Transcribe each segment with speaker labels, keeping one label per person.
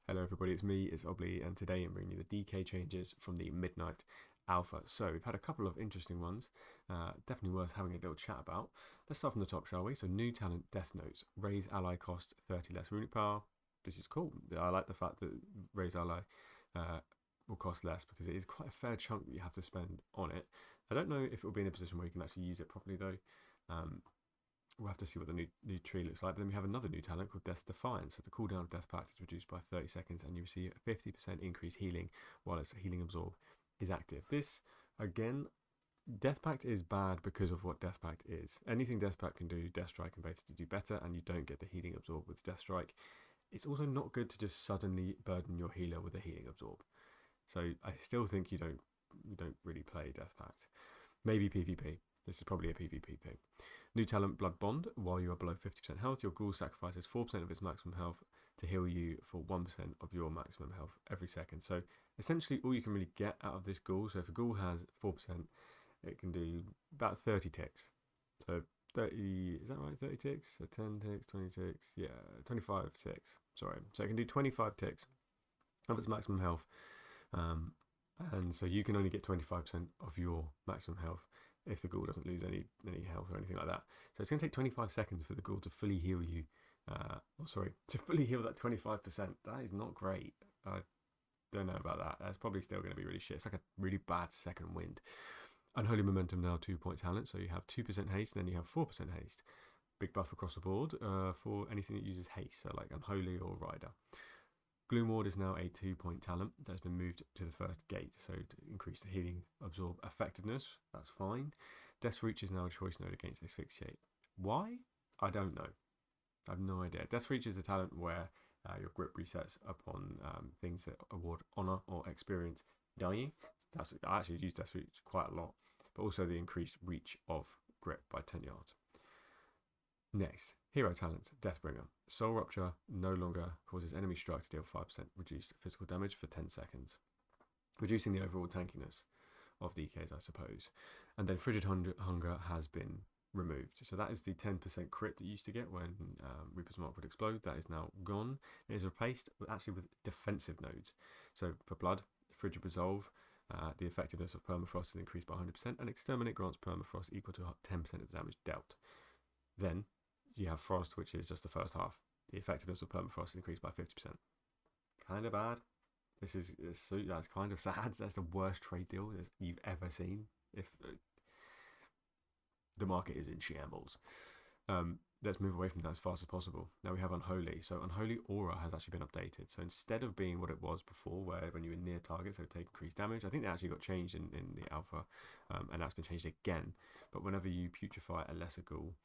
Speaker 1: Hello everybody, it's Obli, and today I'm bringing you the DK changes from the Midnight Alpha. So we've had a couple of interesting ones, definitely worth having a little chat about. Let's start from the top, shall we? So new talent, Death Notes, raise ally cost 30 less runic power. This is cool. I like the fact that raise ally uh, will cost less because it is quite a fair chunk that you have to spend on it. I don't know if it will be in a position where you can actually use it properly though. We'll have to see what the new tree looks like. But then we have another new talent called Death Defiance. So the cooldown of Death Pact is reduced by 30 seconds, and you receive a 50% increased healing while its healing absorb is active. This, again, Death Pact is bad because of what Death Pact is. Anything Death Pact can do, Death Strike can basically do better, and you don't get the healing absorb with Death Strike. It's also not good to just suddenly burden your healer with a healing absorb. So I still think you don't really play Death Pact. Maybe PvP. This is probably a PvP thing. New talent, Blood Bond. While you are below 50% health, your ghoul sacrifices 4% of its maximum health to heal you for 1% of your maximum health every second. So essentially all you can really get out of this ghoul, so if a ghoul has 4%, it can do about 30 ticks. So 30, is that right? 30 ticks? So 10 ticks, 20 ticks, yeah, 25 ticks. Sorry. So it can do 25 ticks of its maximum health. And so you can only get 25% of your maximum health if the ghoul doesn't lose any health or anything like that. So it's going to take 25 seconds for the ghoul to fully heal you. To fully heal that 25%. That is not great. I don't know about that. That's probably still going to be really shit. It's like a really bad second wind. Unholy Momentum now 2-point talent. So you have 2% haste, and then you have 4% haste. Big buff across the board for anything that uses haste. So like Unholy or Rider. Gloom Ward is now a 2-point talent that's been moved to the first gate, so to increase the healing absorb effectiveness, that's fine. Death Reach is now a choice node against Asphyxiate. Why? I don't know. I have no idea. Death Reach is a talent where your grip resets upon things that award honor or experience dying. I actually use Death Reach quite a lot, but also the increased reach of grip by 10 yards. Next, hero talent, Deathbringer. Soul Rupture no longer causes enemy strike to deal 5% reduced physical damage for 10 seconds, reducing the overall tankiness of DKs, I suppose. And then Frigid Hunger has been removed. So that is the 10% crit that you used to get when Reaper's Mark would explode. That is now gone. It is replaced actually with defensive nodes. So for Blood, Frigid Resolve, the effectiveness of Permafrost is increased by 100%, and Exterminate grants Permafrost equal to 10% of the damage dealt. Then you have Frost, which is just the first half. The effectiveness of Permafrost is increased by 50%. Kind of bad. That's kind of sad. That's the worst trade deal you've ever seen. If the market is in shambles. Let's move away from that as fast as possible. Now we have Unholy. So Unholy Aura has actually been updated. So instead of being what it was before, where when you were near targets, it would take increased damage, I think that actually got changed in the alpha, and that's been changed again. But whenever you putrefy a lesser ghoul,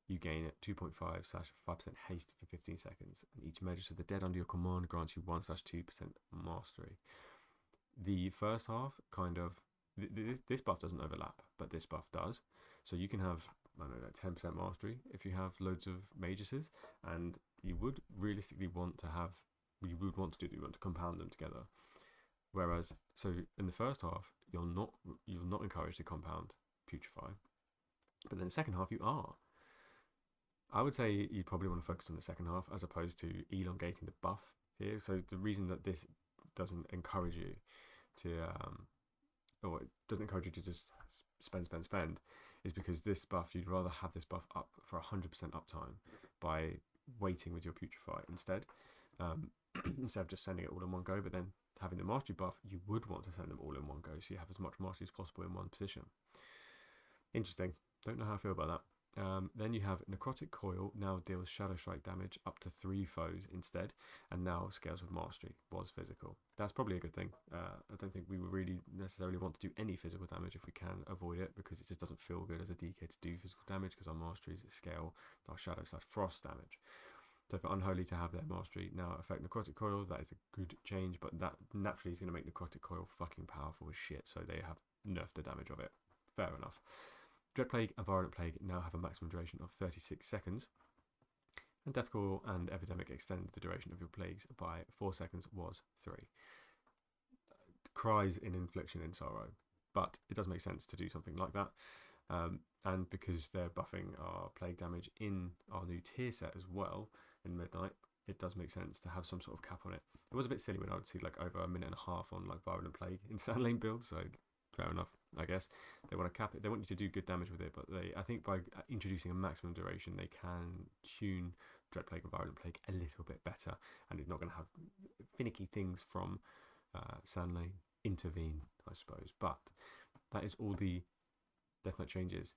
Speaker 1: you gain 2.5/5% haste for 15 seconds, and each measure of the dead under your command grants you 1/2% mastery. The first half kind of this buff doesn't overlap, but this buff does. So you can have, I don't know, 10% mastery if you have loads of maguses, and you would realistically want to have, you want to compound them together. Whereas, so in the first half, you're not encouraged to compound putrefy, but then the second half you are. I would say you probably want to focus on the second half as opposed to elongating the buff here. So the reason that this doesn't encourage you to, or it doesn't encourage you to just spend, is because this buff, you'd rather have this buff up for 100% uptime by waiting with your putrefy instead, instead of just sending it all in one go. But then having the mastery buff, you would want to send them all in one go, so you have as much mastery as possible in one position. Interesting. Don't know how I feel about that. Then you have Necrotic Coil now deals Shadow Strike damage up to 3 foes instead, and now scales with Mastery, was physical. That's probably a good thing. I don't think we would really necessarily want to do any physical damage if we can avoid it, because it just doesn't feel good as a DK to do physical damage, because our Masteries scale our Shadow/Frost damage. So for Unholy to have their Mastery now affect Necrotic Coil, that is a good change, but that naturally is going to make Necrotic Coil fucking powerful as shit, so they have nerfed the damage of it. Fair enough. Dread Plague and Virulent Plague now have a maximum duration of 36 seconds. And Death Coil and Epidemic extend the duration of your plagues by 4 seconds, was 3. Cries in Infliction in Sorrow. But it does make sense to do something like that. And because they're buffing our plague damage in our new tier set as well in Midnight, it does make sense to have some sort of cap on it. It was a bit silly when I would see like over a minute and a half on like Virulent Plague in Sand Lane build, so fair enough, I guess. They want to cap it, they want you to do good damage with it, but I think by introducing a maximum duration, they can tune Dread Plague and Virulent Plague a little bit better, and it's not going to have finicky things from Sand Lane intervene, I suppose. But that is all the Death Knight changes.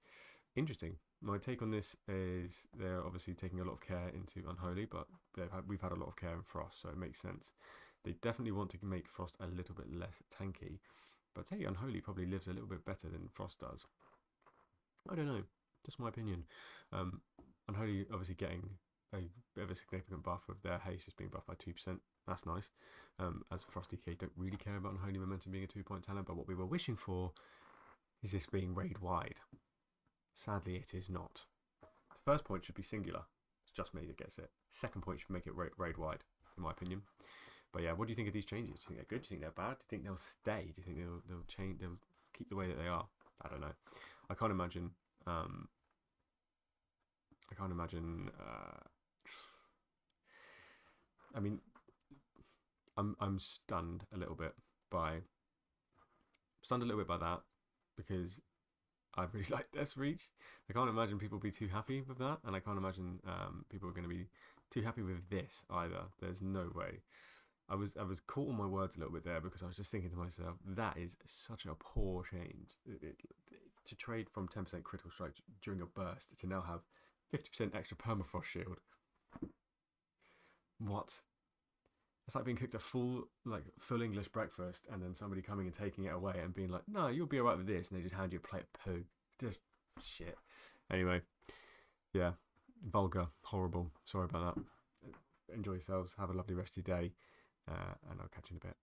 Speaker 1: Interesting. My take on this is they're obviously taking a lot of care into Unholy, but we've had a lot of care in Frost, so it makes sense. They definitely want to make Frost a little bit less tanky, but I'd say Unholy probably lives a little bit better than Frost does. I don't know, just my opinion. Unholy obviously getting a bit of a significant buff with their haste is being buffed by 2%. That's nice. As Frost DK don't really care about Unholy Momentum being a 2-point talent, but what we were wishing for is this being raid wide. Sadly, it is not. The first point should be singular. It's just me that gets it. Second point should make it raid wide, in my opinion. But yeah, what do you think of these changes? Do you think they're good? Do you think they're bad? Do you think they'll stay? Do you think they'll change? They'll keep the way that they are? I don't know. I can't imagine. I mean, I'm stunned a little bit by that because I really like Death's Reach. I can't imagine people be too happy with that, and I can't imagine people are going to be too happy with this either. There's no way. I was caught on my words a little bit there because I was just thinking to myself, that is such a poor change. To trade from 10% critical strike during a burst to now have 50% extra permafrost shield. What? It's like being cooked a full English breakfast and then somebody coming and taking it away and being like, no, you'll be alright with this, and they just hand you a plate of poo. Just shit. Anyway, yeah, vulgar, horrible. Sorry about that. Enjoy yourselves. Have a lovely rest of your day, and I'll catch you in a bit.